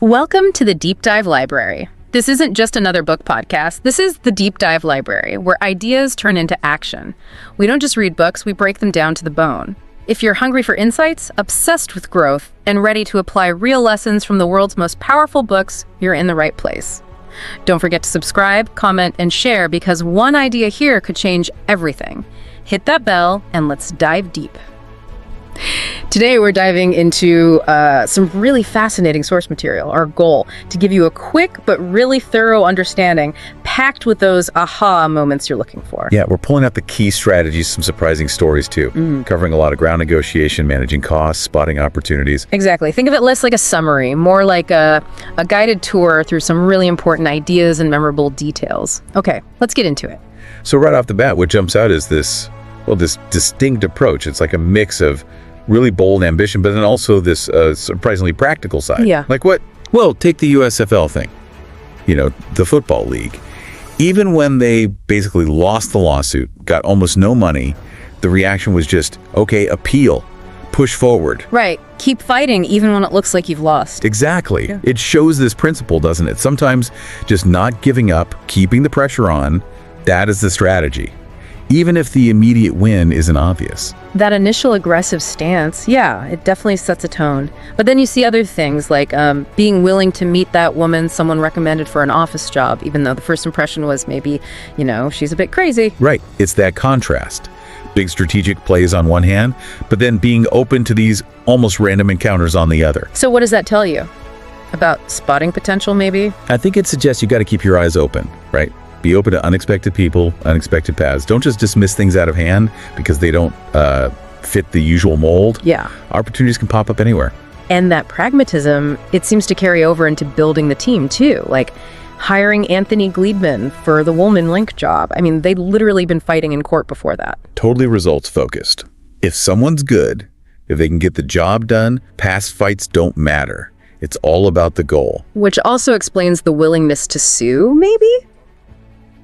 Welcome to the Deep Dive Library. This isn't just another book podcast. This is the Deep Dive Library, where ideas turn into action. We don't just read books, we break them down to the bone. If you're hungry for insights, obsessed with growth, and ready to apply real lessons from the world's most powerful books, you're in the right place. Don't forget to subscribe, comment, and share, because one idea here could change everything. Hit that bell, and let's dive deep. Today, we're diving into some really fascinating source material. Our goal, to give you a quick but really thorough understanding, packed with those aha moments you're looking for. Yeah, we're pulling out the key strategies, some surprising stories too, covering a lot of ground negotiation, managing costs, spotting opportunities. Exactly. Think of it less like a summary, more like a guided tour through some really important ideas and memorable details. Okay, let's get into it. So right off the bat, what jumps out is this distinct approach. It's like a mix of really bold ambition, but then also this surprisingly practical side. Yeah. Like what? Well, take the USFL thing, the football league. Even when they basically lost the lawsuit, got almost no money, the reaction was just, okay, appeal, push forward. Right. Keep fighting even when it looks like you've lost. Exactly. Yeah. It shows this principle, doesn't it? Sometimes just not giving up, keeping the pressure on, that is the strategy, even if the immediate win isn't obvious. That initial aggressive stance, yeah, it definitely sets a tone. But then you see other things like being willing to meet that woman someone recommended for an office job, even though the first impression was maybe, she's a bit crazy. Right. It's that contrast. Big strategic plays on one hand, but then being open to these almost random encounters on the other. So what does that tell you? About spotting potential, maybe? I think it suggests you got to keep your eyes open, right? Be open to unexpected people, unexpected paths. Don't just dismiss things out of hand because they don't fit the usual mold. Yeah. Opportunities can pop up anywhere. And that pragmatism, it seems to carry over into building the team too, like hiring Anthony Gleedman for the Woolman Link job. I mean, they'd literally been fighting in court before that. Totally results focused. If someone's good, if they can get the job done, past fights don't matter. It's all about the goal. Which also explains the willingness to sue, maybe?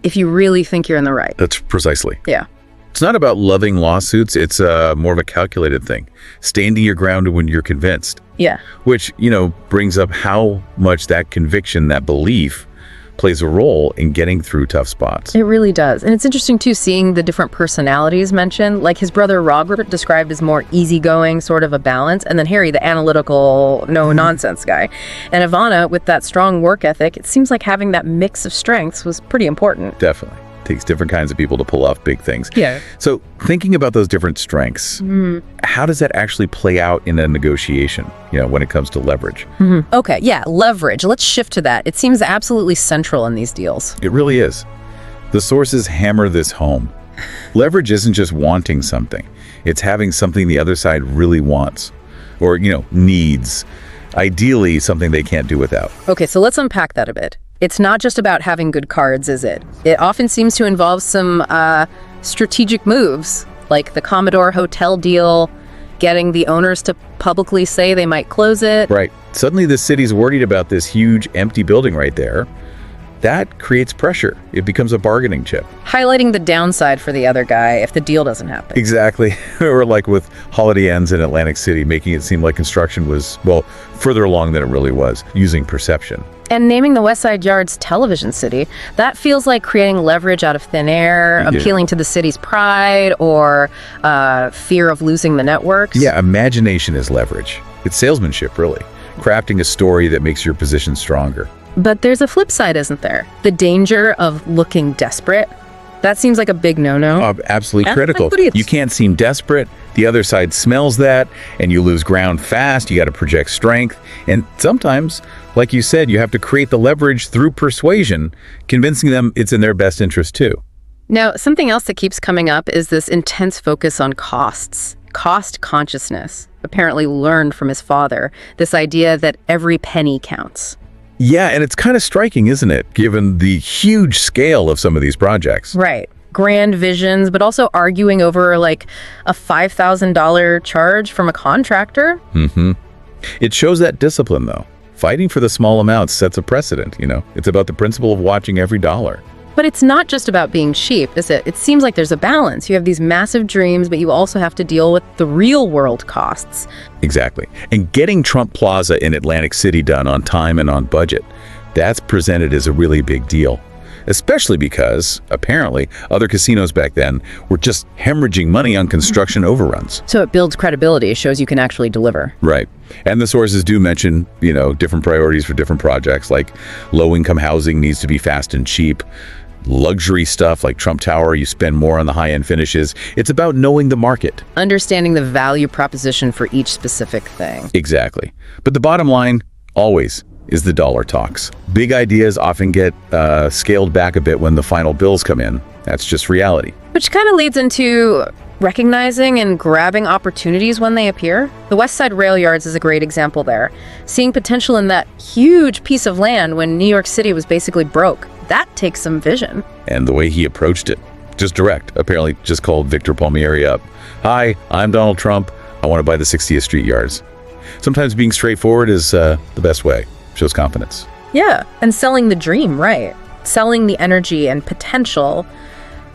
If you really think you're in the right. That's precisely. Yeah. It's not about loving lawsuits. It's more of a calculated thing. Standing your ground when you're convinced. Yeah. Which, brings up how much that conviction, that belief, plays a role in getting through tough spots. It really does. And it's interesting, too, seeing the different personalities mentioned. Like his brother Robert, described as more easygoing, sort of a balance. And then Harry, the analytical, no-nonsense guy. And Ivana, with that strong work ethic, it seems like having that mix of strengths was pretty important. Definitely. Takes different kinds of people to pull off big things. Yeah. So thinking about those different strengths, how does that actually play out in a negotiation, when it comes to leverage? Okay, yeah, leverage. Let's shift to that. It seems absolutely central in these deals. It really is. The sources hammer this home. Leverage isn't just wanting something. It's having something the other side really wants or, needs. Ideally, something they can't do without. Okay, so let's unpack that a bit. It's not just about having good cards, is it? It often seems to involve some strategic moves, like the Commodore Hotel deal, getting the owners to publicly say they might close it. Right. Suddenly the city's worried about this huge empty building right there. That creates pressure. It becomes a bargaining chip. Highlighting the downside for the other guy if the deal doesn't happen. Exactly. Or like with Holiday Inns in Atlantic City, making it seem like construction was, further along than it really was, using perception. And naming the West Side Yards Television City, that feels like creating leverage out of thin air, appealing to the city's pride or fear of losing the networks. Yeah, imagination is leverage. It's salesmanship, really. Crafting a story that makes your position stronger. But there's a flip side, isn't there? The danger of looking desperate. That seems like a big no-no. Absolutely critical. You can't seem desperate. The other side smells that, and you lose ground fast. You got to project strength. And sometimes, like you said, you have to create the leverage through persuasion, convincing them it's in their best interest too. Now, something else that keeps coming up is this intense focus on costs. Cost consciousness, apparently learned from his father. This idea that every penny counts. Yeah, and it's kind of striking, isn't it, given the huge scale of some of these projects? Right. Grand visions, but also arguing over like a $5,000 charge from a contractor. It shows that discipline, though. Fighting for the small amounts sets a precedent, It's about the principle of watching every dollar. But it's not just about being cheap, is it? It seems like there's a balance. You have these massive dreams, but you also have to deal with the real world costs. Exactly. And getting Trump Plaza in Atlantic City done on time and on budget, that's presented as a really big deal. Especially because, apparently, other casinos back then were just hemorrhaging money on construction overruns. So it builds credibility, shows you can actually deliver. Right. And the sources do mention, different priorities for different projects, like low-income housing needs to be fast and cheap. Luxury stuff like Trump Tower, you spend more on the high-end finishes. It's about knowing the market. Understanding the value proposition for each specific thing. Exactly. But the bottom line, always, is the dollar talks. Big ideas often get scaled back a bit when the final bills come in. That's just reality. Which kind of leads into recognizing and grabbing opportunities when they appear. The West Side Rail Yards is a great example there. Seeing potential in that huge piece of land when New York City was basically broke. That takes some vision. And the way he approached it, just direct, apparently just called Victor Palmieri up. Hi, I'm Donald Trump. I want to buy the 60th Street Yards. Sometimes being straightforward is the best way. Shows confidence. Yeah, and selling the dream, right? Selling the energy and potential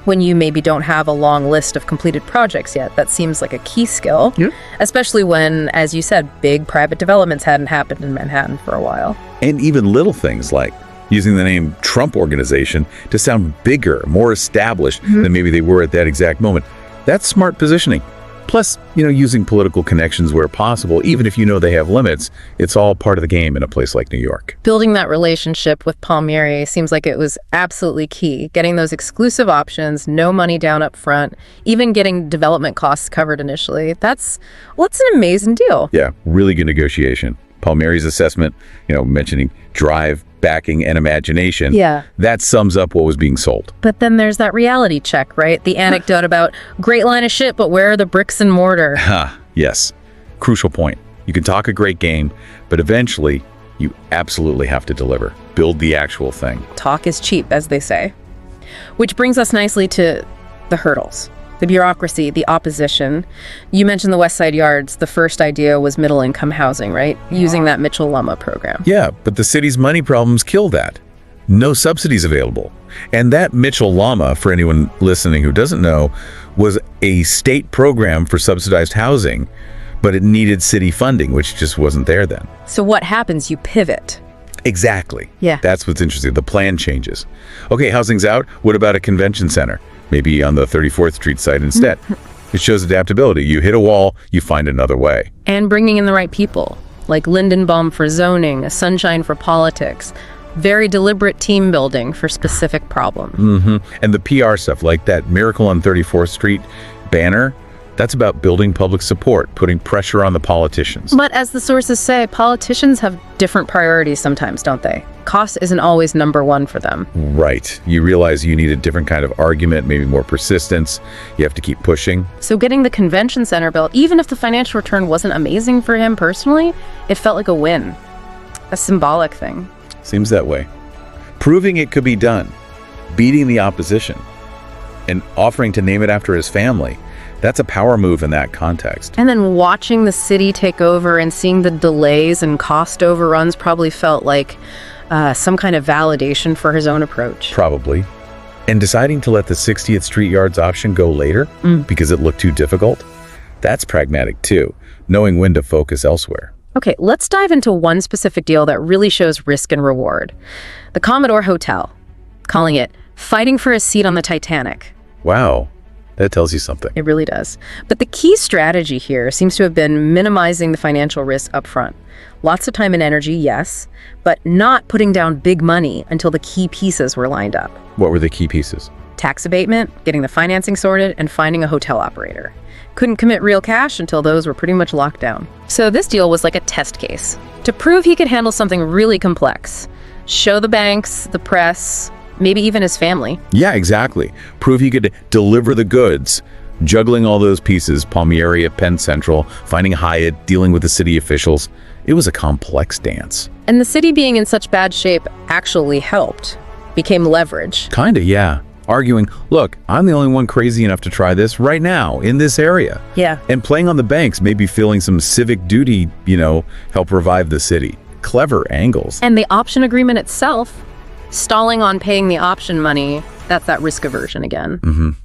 when you maybe don't have a long list of completed projects yet. That seems like a key skill, especially when, as you said, big private developments hadn't happened in Manhattan for a while. And even little things like using the name Trump Organization to sound bigger, more established than maybe they were at that exact moment. That's smart positioning. Plus, using political connections where possible, even if they have limits, it's all part of the game in a place like New York. Building that relationship with Palmieri seems like it was absolutely key. Getting those exclusive options, no money down up front, even getting development costs covered initially. That's an amazing deal. Yeah, really good negotiation. Palmieri's assessment, mentioning drive, backing, and imagination. Yeah. That sums up what was being sold. But then there's that reality check, right? The anecdote about great line of shit, but where are the bricks and mortar? Yes. Crucial point. You can talk a great game, but eventually you absolutely have to deliver. Build the actual thing. Talk is cheap, as they say. Which brings us nicely to the hurdles. The bureaucracy, the opposition. You mentioned the West Side Yards. The first idea was middle-income housing, right? Using that Mitchell-Lama program. Yeah, but the city's money problems kill that. No subsidies available. And that Mitchell-Lama, for anyone listening who doesn't know, was a state program for subsidized housing, but it needed city funding, which just wasn't there then. So what happens? You pivot. Exactly. Yeah. That's what's interesting. The plan changes. Okay, housing's out. What about a convention center? Maybe on the 34th Street site instead. It shows adaptability. You hit a wall, you find another way. And bringing in the right people, like Lindenbaum for zoning, a Sunshine for politics. Very deliberate team building for specific problems. And the PR stuff, like that Miracle on 34th Street banner, that's about building public support, putting pressure on the politicians. But as the sources say, politicians have different priorities sometimes, don't they? Cost isn't always number one for them. Right. You realize you need a different kind of argument, maybe more persistence. You have to keep pushing. So getting the convention center built, even if the financial return wasn't amazing for him personally, it felt like a win. A symbolic thing. Seems that way. Proving it could be done, beating the opposition, and offering to name it after his family. That's a power move in that context. And then watching the city take over and seeing the delays and cost overruns probably felt like some kind of validation for his own approach. Probably. And deciding to let the 60th Street Yards option go later because it looked too difficult, that's pragmatic too, knowing when to focus elsewhere. Okay, let's dive into one specific deal that really shows risk and reward. The Commodore Hotel, calling it fighting for a seat on the Titanic. Wow. That tells you something. It really does. But the key strategy here seems to have been minimizing the financial risk up front. Lots of time and energy, yes, but not putting down big money until the key pieces were lined up. What were the key pieces? Tax abatement, getting the financing sorted, and finding a hotel operator. Couldn't commit real cash until those were pretty much locked down. So this deal was like a test case to prove he could handle something really complex. Show the banks, the press, maybe even his family. Yeah, exactly. Prove he could deliver the goods. Juggling all those pieces, Palmieri at Penn Central, finding Hyatt, dealing with the city officials. It was a complex dance. And the city being in such bad shape actually helped. Became leverage. Kinda, yeah. Arguing, look, I'm the only one crazy enough to try this right now in this area. Yeah. And playing on the banks, maybe feeling some civic duty, help revive the city. Clever angles. And the option agreement itself, Stalling on paying the option money, that's that risk aversion again.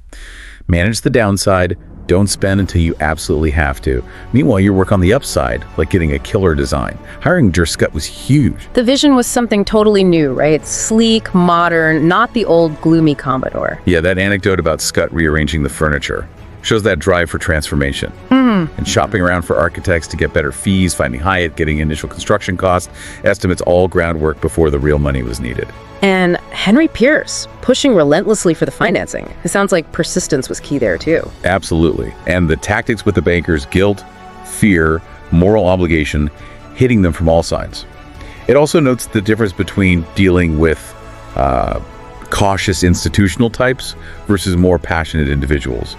Manage the downside. Don't spend until you absolutely have to. Meanwhile, you work on the upside, like getting a killer design. Hiring Scott was huge. The vision was something totally new, right? Sleek, modern, not the old gloomy Commodore. Yeah, that anecdote about Scott rearranging the furniture shows that drive for transformation. And shopping around for architects to get better fees, finding Hyatt, getting initial construction cost estimates, all groundwork before the real money was needed. And Henry Pierce, pushing relentlessly for the financing. It sounds like persistence was key there too. Absolutely. And the tactics with the bankers: guilt, fear, moral obligation, hitting them from all sides. It also notes the difference between dealing with cautious institutional types versus more passionate individuals.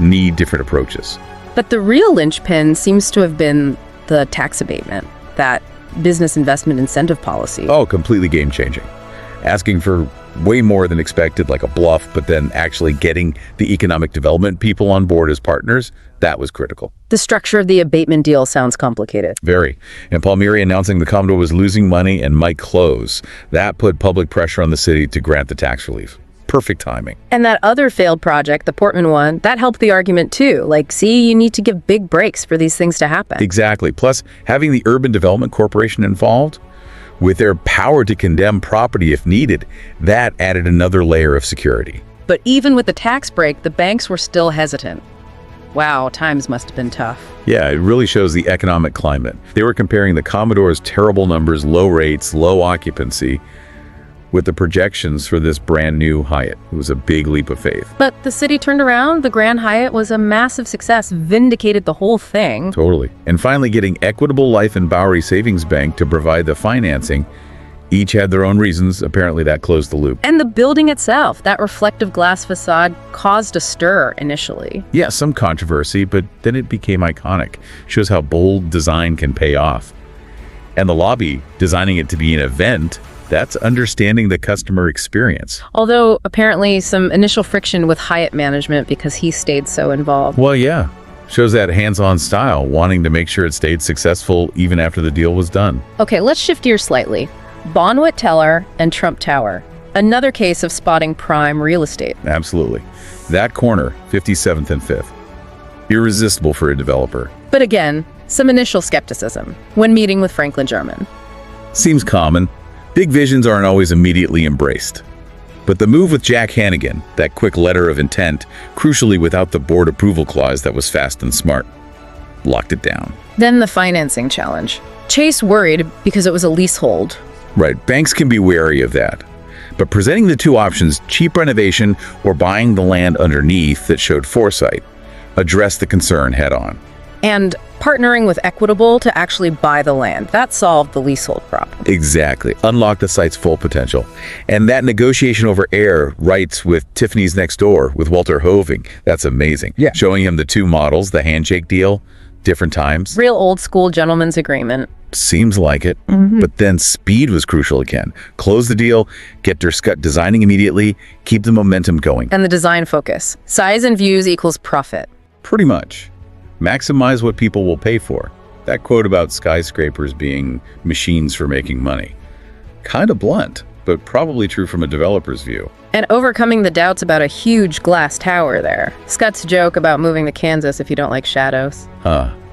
Need different approaches. But the real linchpin seems to have been the tax abatement, that business investment incentive policy. Oh, completely game-changing. Asking for way more than expected, like a bluff, but then actually getting the economic development people on board as partners, that was critical. The structure of the abatement deal sounds complicated. Very. And Palmieri announcing the Commodore was losing money and might close. That put public pressure on the city to grant the tax relief. Perfect timing. And that other failed project, the Portman one, that helped the argument too. Like, see, you need to give big breaks for these things to happen. Exactly. Plus, having the Urban Development Corporation involved, with their power to condemn property if needed, that added another layer of security. But even with the tax break, the banks were still hesitant. Wow, times must have been tough. Yeah, it really shows the economic climate. They were comparing the Commodore's terrible numbers, low rates, low occupancy, with the projections for this brand new Hyatt. It was a big leap of faith. But the city turned around. The Grand Hyatt was a massive success, vindicated the whole thing. Totally. And finally, getting Equitable Life and Bowery Savings Bank to provide the financing. Each had their own reasons. Apparently that closed the loop. And the building itself, that reflective glass facade, caused a stir initially. Yeah, some controversy, but then it became iconic. Shows how bold design can pay off. And the lobby, designing it to be an event, that's understanding the customer experience. Although apparently some initial friction with Hyatt management because he stayed so involved. Well, yeah. Shows that hands-on style, wanting to make sure it stayed successful even after the deal was done. Okay, let's shift gears slightly. Bonwit Teller and Trump Tower. Another case of spotting prime real estate. Absolutely. That corner, 57th and 5th. Irresistible for a developer. But again, some initial skepticism when meeting with Franklin German. Seems common. Big visions aren't always immediately embraced. But the move with Jack Hannigan, that quick letter of intent, crucially without the board approval clause that was fast and smart, locked it down. Then the financing challenge. Chase worried because it was a leasehold. Right, banks can be wary of that. But presenting the two options, cheap renovation or buying the land underneath that showed foresight, addressed the concern head on. And partnering with Equitable to actually buy the land. That solved the leasehold problem. Exactly. Unlocked the site's full potential. And that negotiation over air rights with Tiffany's next door, with Walter Hoving, that's amazing. Yeah. Showing him the two models, the handshake deal, different times. Real old school gentleman's agreement. Seems like it. But then speed was crucial again. Close the deal, get Scott designing immediately, keep the momentum going. And the design focus. Size and views equals profit. Pretty much. Maximize what people will pay for. That quote about skyscrapers being machines for making money. Kind of blunt, but probably true from a developer's view. And overcoming the doubts about a huge glass tower there. Scott's joke about moving to Kansas if you don't like shadows.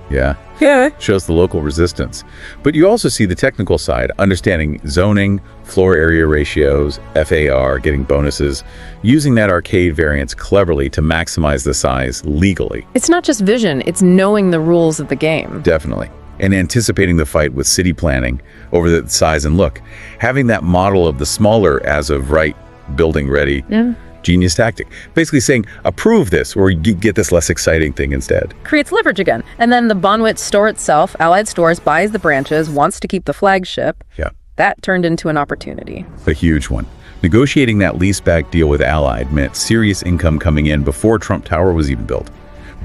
Yeah. Yeah. Shows the local resistance. But you also see the technical side, understanding zoning, floor area ratios, FAR, getting bonuses, using that arcade variance cleverly to maximize the size legally. It's not just vision, it's knowing the rules of the game. Definitely. And anticipating the fight with city planning over the size and look. Having that model of the smaller as of right building ready. Yeah. Genius tactic. Basically saying, approve this or you get this less exciting thing instead. Creates leverage again. And then the Bonwit store itself, Allied Stores, buys the branches, wants to keep the flagship. Yeah. That turned into an opportunity. A huge one. Negotiating that leaseback deal with Allied meant serious income coming in before Trump Tower was even built.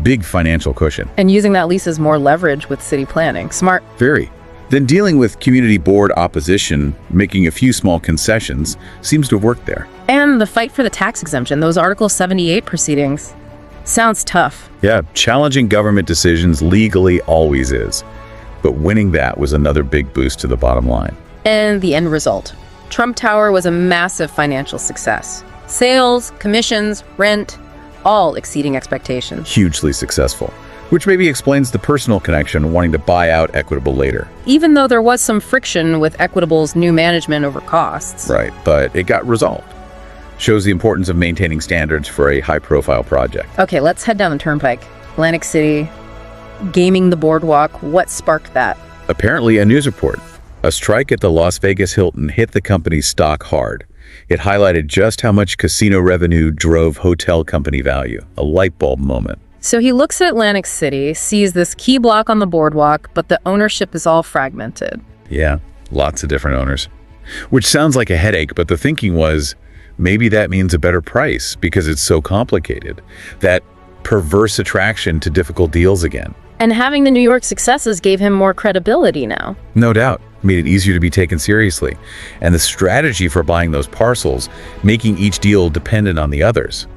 Big financial cushion. And using that lease as more leverage with city planning. Smart. Very. Then dealing with community board opposition, making a few small concessions, seems to have worked there. And the fight for the tax exemption, those Article 78 proceedings. Sounds tough. Yeah, challenging government decisions legally always is. But winning that was another big boost to the bottom line. And the end result. Trump Tower was a massive financial success. Sales, commissions, rent, all exceeding expectations. Hugely successful, which maybe explains the personal connection wanting to buy out Equitable later. Even though there was some friction with Equitable's new management over costs. Right, but it got resolved. Shows the importance of maintaining standards for a high-profile project. Okay, let's head down the turnpike. Atlantic City, gaming the boardwalk. What sparked that? Apparently, a news report. A strike at the Las Vegas Hilton hit the company's stock hard. It highlighted just how much casino revenue drove hotel company value. A light bulb moment. So he looks at Atlantic City, sees this key block on the boardwalk, but the ownership is all fragmented. Yeah, lots of different owners. Which sounds like a headache, but the thinking was, maybe that means a better price because it's so complicated. That perverse attraction to difficult deals again. And having the New York successes gave him more credibility now. No doubt. Made it easier to be taken seriously. And the strategy for buying those parcels, making each deal dependent on the others.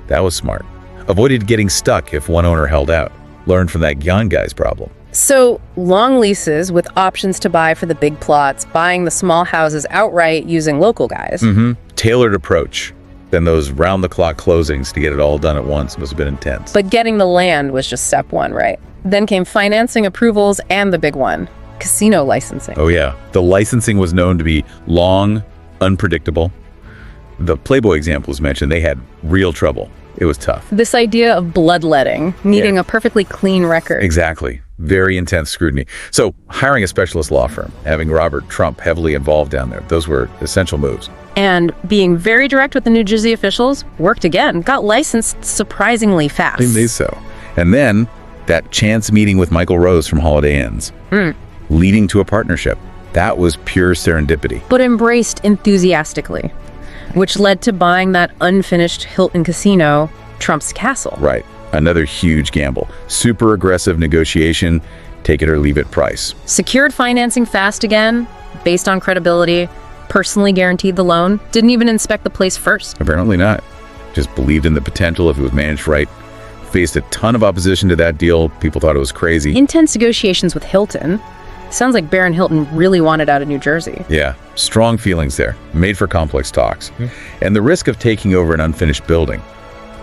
That was smart. Avoided getting stuck if one owner held out. Learned from that Gyan guy's problem. So, long leases with options to buy for the big plots, buying the small houses outright using local guys. Tailored approach. Then those round-the-clock closings to get it all done at once must have been intense. But getting the land was just step one, right? Then came financing approvals and the big one, casino licensing. Oh yeah, the licensing was known to be long, unpredictable. The Playboy example was mentioned. They had real trouble. It was tough. This idea of bloodletting, needing a perfectly clean record. Exactly. Very intense scrutiny. So hiring a specialist law firm, having Robert Trump heavily involved down there, those were essential moves. And being very direct with the New Jersey officials, worked again, got licensed surprisingly fast. I think so. And then that chance meeting with Michael Rose from Holiday Inns, leading to a partnership. That was pure serendipity. But embraced enthusiastically, which led to buying that unfinished Hilton casino, Trump's Castle. Right. Another huge gamble. Super aggressive negotiation, take it or leave it price. Secured financing fast again, based on credibility, personally guaranteed the loan, didn't even inspect the place first. Apparently not. Just believed in the potential if it was managed right. Faced a ton of opposition to that deal. People thought it was crazy. Intense negotiations with Hilton. Sounds like Baron Hilton really wanted out of New Jersey. Yeah, strong feelings there. Made for complex talks. And the risk of taking over an unfinished building.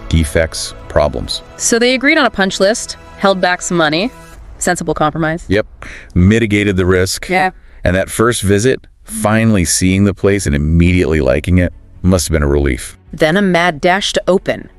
Defects, problems. So they agreed on a punch list, held back some money. Sensible compromise. Yep. Mitigated the risk. Yeah. And that first visit, finally seeing the place and immediately liking it, must have been a relief. Then a mad dash to open.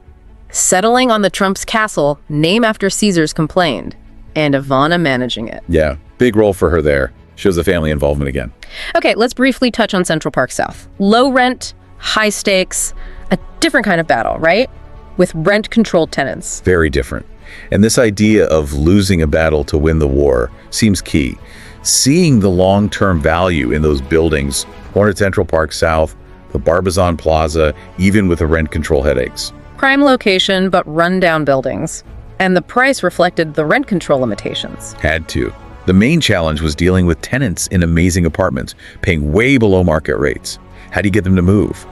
Settling on the Trump's Castle, name after Caesar's complained, and Ivana managing it. Yeah, big role for her there. Shows the family involvement again. Okay, let's briefly touch on Central Park South. Low rent, high stakes, a different kind of battle, right? With rent-controlled tenants. Very different. And this idea of losing a battle to win the war seems key. Seeing the long-term value in those buildings, one at Central Park South, the Barbizon Plaza, even with the rent control headaches. Prime location, but run-down buildings. And the price reflected the rent control limitations. Had to. The main challenge was dealing with tenants in amazing apartments, paying way below market rates. How do you get them to move?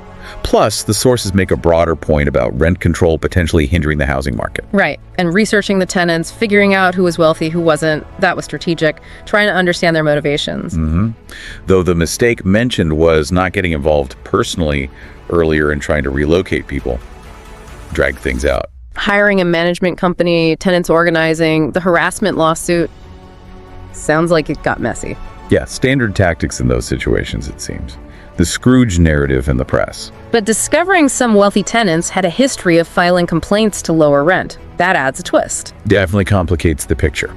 Plus, the sources make a broader point about rent control potentially hindering the housing market. Right. And researching the tenants, figuring out who was wealthy, who wasn't, that was strategic, trying to understand their motivations. Though the mistake mentioned was not getting involved personally earlier in trying to relocate people. Dragged things out. Hiring a management company, tenants organizing, the harassment lawsuit. Sounds like it got messy. Yeah, standard tactics in those situations, it seems. The Scrooge narrative in the press. But discovering some wealthy tenants had a history of filing complaints to lower rent. That adds a twist. Definitely complicates the picture.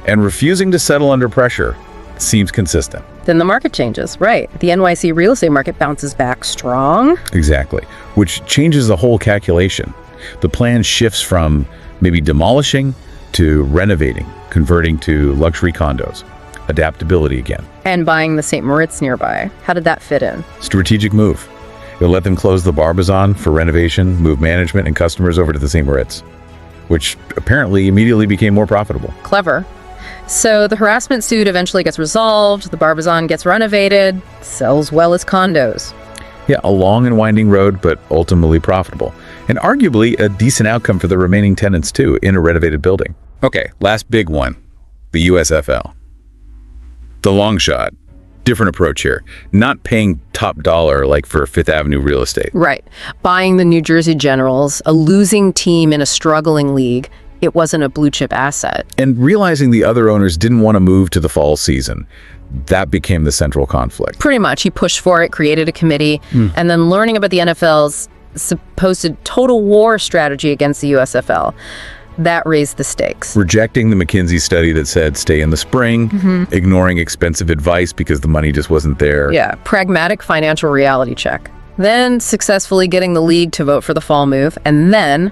And refusing to settle under pressure seems consistent. Then the market changes, right? The NYC real estate market bounces back strong. Exactly, which changes the whole calculation. The plan shifts from maybe demolishing to renovating, converting to luxury condos. Adaptability again. And buying the St. Moritz nearby. How did that fit in? Strategic move. It'll let them close the Barbizon for renovation, move management and customers over to the St. Moritz, which apparently immediately became more profitable. Clever. So the harassment suit eventually gets resolved, the Barbizon gets renovated, sells well as condos. Yeah, a long and winding road, but ultimately profitable. And arguably a decent outcome for the remaining tenants too, in a renovated building. Okay, last big one, the USFL. The long shot. Different approach here. Not paying top dollar, like for Fifth Avenue real estate. Right. Buying the New Jersey Generals, a losing team in a struggling league, it wasn't a blue chip asset. And realizing the other owners didn't want to move to the fall season, that became the central conflict. Pretty much. He pushed for it, created a committee, and then learning about the NFL's supposed total war strategy against the USFL. That raised the stakes. Rejecting the McKinsey study that said stay in the spring, ignoring expensive advice because the money just wasn't there. Yeah, pragmatic financial reality check. Then successfully getting the league to vote for the fall move, and then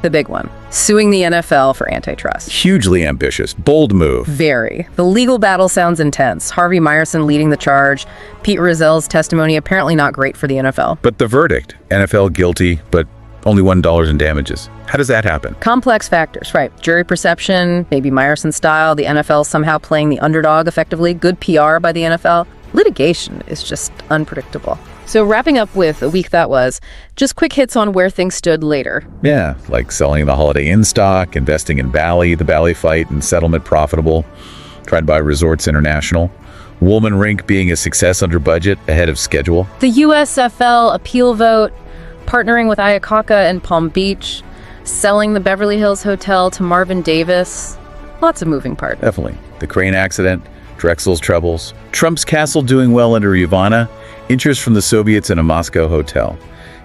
the big one, suing the NFL for antitrust. Hugely ambitious, bold move. Very. The legal battle sounds intense. Harvey Meyerson leading the charge. Pete Rozell's testimony apparently not great for the NFL. But the verdict, NFL guilty, but only $1 in damages. How does that happen? Complex factors, right? Jury perception, maybe Meyerson style, the NFL somehow playing the underdog effectively, good PR by the NFL. Litigation is just unpredictable. So wrapping up with a week that was, just quick hits on where things stood later. Yeah, like selling the Holiday Inn stock, investing in Bally, the Bally fight and settlement profitable, tried by Resorts International. Woolman Rink being a success under budget, ahead of schedule. The USFL appeal vote, partnering with Ayakaka and Palm Beach, selling the Beverly Hills Hotel to Marvin Davis. Lots of moving parts. Definitely. The crane accident, Drexel's troubles, Trump's castle doing well under Ivana, interest from the Soviets in a Moscow hotel.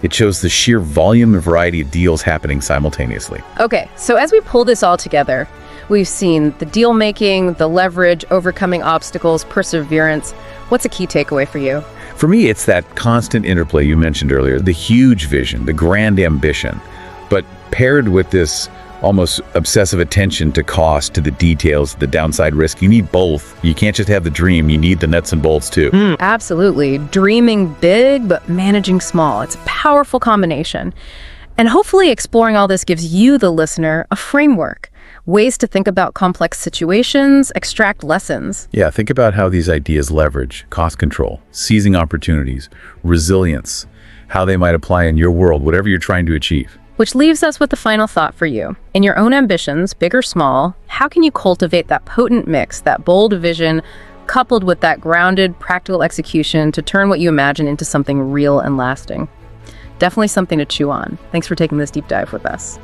It shows the sheer volume and variety of deals happening simultaneously. Okay, so as we pull this all together, we've seen the deal making, the leverage, overcoming obstacles, perseverance. What's a key takeaway for you? For me, it's that constant interplay you mentioned earlier, the huge vision, the grand ambition, but paired with this almost obsessive attention to cost, to the details, the downside risk. You need both. You can't just have the dream. You need the nuts and bolts too. Absolutely. Dreaming big, but managing small. It's a powerful combination. And hopefully exploring all this gives you, the listener, a framework, ways to think about complex situations, extract lessons. Yeah, think about how these ideas leverage cost control, seizing opportunities, resilience, how they might apply in your world, whatever you're trying to achieve. Which leaves us with the final thought for you. In your own ambitions, big or small, how can you cultivate that potent mix, that bold vision, coupled with that grounded, practical execution to turn what you imagine into something real and lasting? Definitely something to chew on. Thanks for taking this deep dive with us.